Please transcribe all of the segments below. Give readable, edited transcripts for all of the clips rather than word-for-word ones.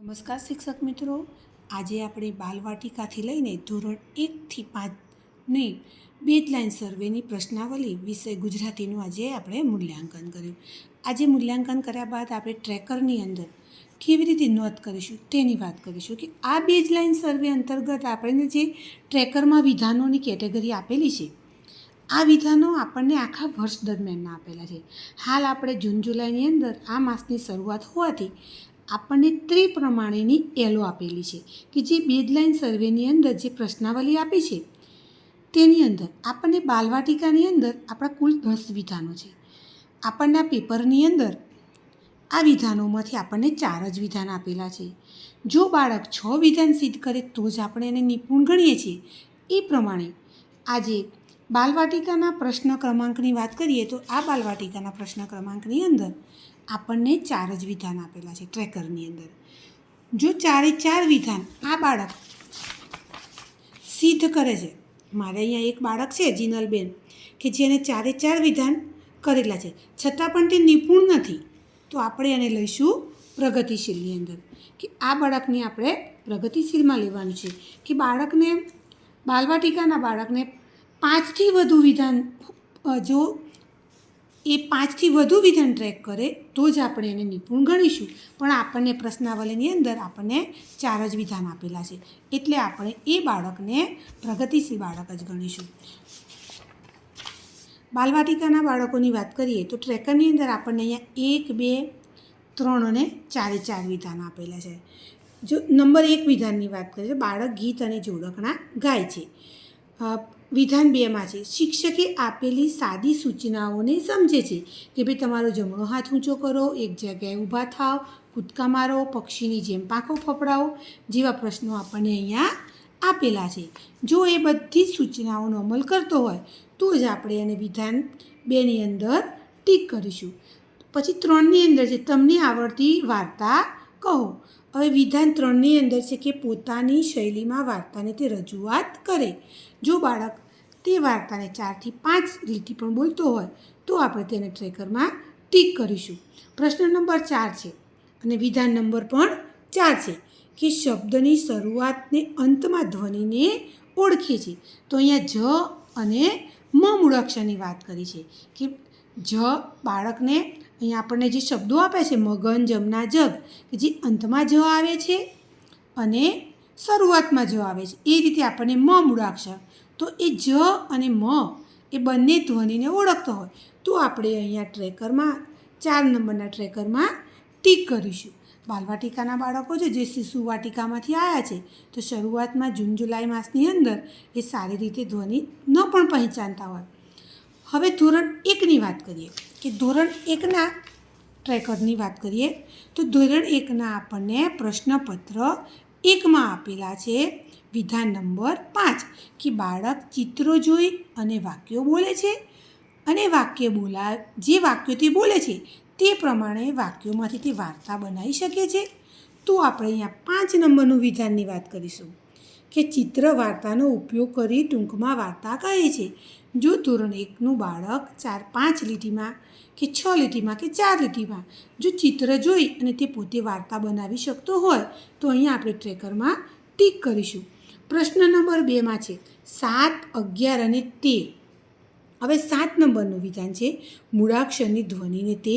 નમસ્કાર શિક્ષક મિત્રો, આજે આપણે બાલવાટિકાથી લઈને ધોરણ 1 થી 5ની બેઝલાઇન સર્વેની પ્રશ્નાવલી વિષય ગુજરાતીનું આજે આપણે મૂલ્યાંકન કર્યું. આજે મૂલ્યાંકન કર્યા બાદ આપણે ટ્રેકરની અંદર કેવી રીતે નોંધ કરીશું તેની વાત કરીશું કે આ બેઝલાઇન સર્વે અંતર્ગત આપણે જે ટ્રેકરમાં વિધાનોની કેટેગરી આપેલી છે, આ વિધાનો આપણને આખા વર્ષ દરમિયાનના આપેલા છે. હાલ આપણે જૂન જુલાઈની અંદર આ માસની શરૂઆત હોવાથી આપણને તે પ્રમાણેની એલો આપેલી છે કે જે બેઝલાઇન સર્વેની અંદર જે પ્રશ્નાવલી આપી છે તેની અંદર આપણને બાલવાટિકાની અંદર આપણા કુલ 10 વિધાનો છે. આપણના પેપરની અંદર આ વિધાનોમાંથી આપણને 4 જ વિધાન આપેલા છે. જો બાળક 6 વિધાન સિદ્ધ કરે તો જ આપણે એને નિપુણ ગણીએ છીએ. એ પ્રમાણે આજે બાલવાટિકાના પ્રશ્ન ક્રમાંકની વાત કરીએ તો આ બાલવાટિકાના પ્રશ્ન ક્રમાંકની અંદર આપણને 4 જ વિધાન આપેલા છે ટ્રેકરની અંદર. જો 4 વિધાન આ બાળક સિદ્ધ કરે છે, મારે અહીંયા એક બાળક છે જીનલબેન કે જેને 4 વિધાન કરેલા છે છતાં પણ તે નિપુણ નથી, તો આપણે એને લઈશું પ્રગતિશીલની અંદર કે આ બાળકને આપણે પ્રગતિશીલમાં લેવાનું છે કે બાળકને બાલવાટિકાના બાળકને 5થી વધુ વિધાન, જો એ 5થી વધુ વિધાન ટ્રેક કરે તો જ આપણે એને નિપુણ ગણીશું. પણ આપણને પ્રશ્નાવલીની અંદર આપણને 4 જ વિધાન આપેલા છે એટલે આપણે એ બાળકને પ્રગતિશીલ બાળક જ ગણીશું. બાલવાટિકાના બાળકોની વાત કરીએ તો ટ્રેકરની અંદર આપણને અહીંયા 1, 2, 3 અને 4 વિધાન આપેલા છે. જો નંબર 1 વિધાનની વાત કરીએ તો બાળક ગીત અને જોડકણા ગાય છે. વિધાન 2માં છે શિક્ષકે આપેલી સાદી સૂચનાઓને સમજે છે કે ભાઈ તમારો જમણો હાથ ઊંચો કરો, એક જગ્યાએ ઊભા થાવ, કૂદકા મારો, પક્ષીની જેમ પાંખો ફફડાવો જેવા પ્રશ્નો આપણને અહીંયા આપેલા છે. જો એ બધી સૂચનાઓનો અમલ કરતો હોય તો જ આપણે એને વિધાન 2ની અંદર ટીક કરીશું. પછી 3ની અંદર છે તમને આવડતી વાર્તા કહો. હવે વિધાન 3ની અંદર છે કે પોતાની શૈલીમાં વાર્તાને તે રજૂઆત કરે. જો બાળક તે વાર્તાને 4 થી 5 લીટી પણ બોલતો હોય તો આપણે તેને ટ્રેકરમાં ટીક કરીશું. પ્રશ્ન નંબર 4 છે અને વિધાન નંબર પણ 4 છે કે શબ્દની શરૂઆતને અંતમાં ધ્વનિને ઓળખે છે. તો અહીંયા જ અને મ મૂળાક્ષરની વાત કરી છે કે જ બાળકને અહીંયા આપણને જે શબ્દો આપ્યા છે મગન, જમના, જગ, કે જે અંતમાં જ આવે છે અને શરૂઆતમાં જ આવે છે, એ રીતે આપણને મ મૂળાક્ષર. તો એ જ અને મ એ બંને ધ્વનિને ઓળખતો હોય તો આપણે અહીંયા ટ્રેકરમાં 4 નંબરના ટ્રેકરમાં ટીક કરીશું. બાલવાટિકાના બાળકો છે જે શિશુ વાટિકામાંથી આવ્યા છે તો શરૂઆતમાં જૂન જુલાઈ માસની અંદર એ સારી રીતે ધ્વનિ ન પણ પહેચાનતા હોય. હવે ધોરણ 1ની વાત કરીએ કે ધોરણ 1ના ટ્રેકરની વાત કરીએ તો ધોરણ 1ના આપણને પ્રશ્નપત્ર 1માં આપેલા છે વિધાન નંબર 5 કે બાળક ચિત્રો જોઈ અને વાક્યો બોલે છે અને જે વાક્યો તે બોલે છે તે પ્રમાણે વાક્યોમાંથી તે વાર્તા બનાવી શકે છે. તો આપણે અહીંયા 5 નંબરનું વિધાનની વાત કરીશું કે ચિત્ર વાર્તાનો ઉપયોગ કરી ટૂંકમાં વાર્તા કહે છે. જો ધોરણ 1નું બાળક 4-5 લીટીમાં કે 6 લીટીમાં કે 4 લીટીમાં જો ચિત્ર જોઈ અને તે પોતે વાર્તા બનાવી શકતો હોય તો અહીંયા આપણે ટ્રેકરમાં ટીક કરીશું. પ્રશ્ન નંબર 2માં છે 7, 11 અને 13. હવે 7 નંબરનું વિધાન છે મૂળાક્ષરની ધ્વનિને તે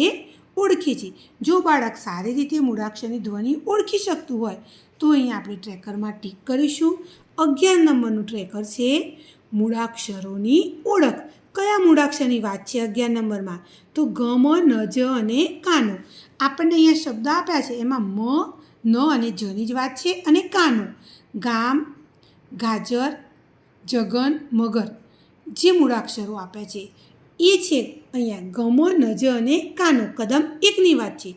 ઓળખે છે. જો બાળક સારી રીતે મૂળાક્ષરની ધ્વનિ ઓળખી શકતું હોય તો અહીંયા આપણે ટ્રેકરમાં ટીક કરીશું. 11 નંબરનું ટ્રેકર છે મૂળાક્ષરોની ઓળખ. કયા મૂળાક્ષરની વાત છે 11 નંબરમાં? તો ગ, મ, ન, જ અને કાનો. આપણને અહીંયા શબ્દ આપ્યા છે એમાં મ, ન અને જની જ વાત છે અને કાનો. ગામ, ગાજર, જગન, મગર જે મૂળાક્ષરો આપ્યા છે એ છે અહીંયા ગ, મ, ન, જ અને કાનો. કદમ 1ની વાત છે.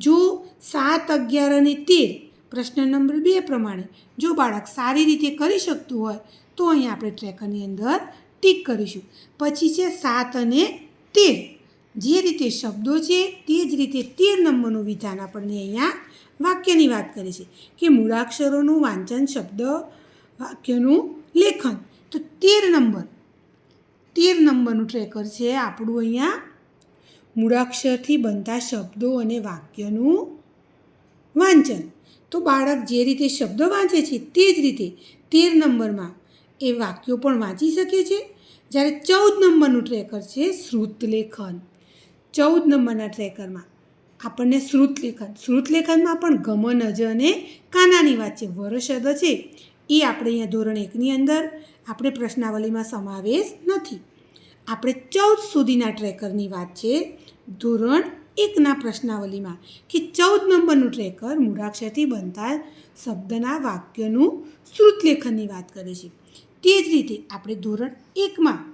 જો 7, 11 અને 13 પ્રશ્ન નંબર 2 પ્રમાણે જો બાળક સારી રીતે કરી શકતું હોય તો અહીંયા આપણે ટ્રેકરની અંદર ટીક કરીશું. પછી છે 7 અને 13 જે રીતે શબ્દો છે તે જ રીતે 13 નંબરનું વિધાન આપણને અહીંયા વાક્યની વાત કરે છે કે મૂળાક્ષરોનું વાંચન, શબ્દ વાક્યનું લેખન. તો 13 નંબરનું ટ્રેકર છે આપણું અહીંયા મૂળાક્ષરથી બનતા શબ્દો અને વાક્યનું વાંચન. તો બાળક જે રીતે શબ્દો વાંચે છે તે જ રીતે 13 નંબરમાં એ વાક્યો પણ વાંચી શકે છે. જ્યારે 14 નંબરનું ટ્રેકર છે શ્રુતલેખન. 14 નંબરના ટ્રેકરમાં આપણને શ્રુતલેખનમાં પણ ગમ, નજ અને કાનાની વાત છે. વરસદ છે એ આપણે અહીંયા ધોરણ 1ની અંદર આપણે પ્રશ્નાવલીમાં સમાવેશ નથી. આપણે 14 સુધીના ટ્રેકરની વાત છે ધોરણ 1ના પ્રશ્નાવલીમાં કે 14 નંબરનું ટ્રેકર મૂળાક્ષરથી બનતા શબ્દના વાક્યનું શ્રુતલેખનની વાત કરે છે. તે જ રીતે આપણે ધોરણ 1માં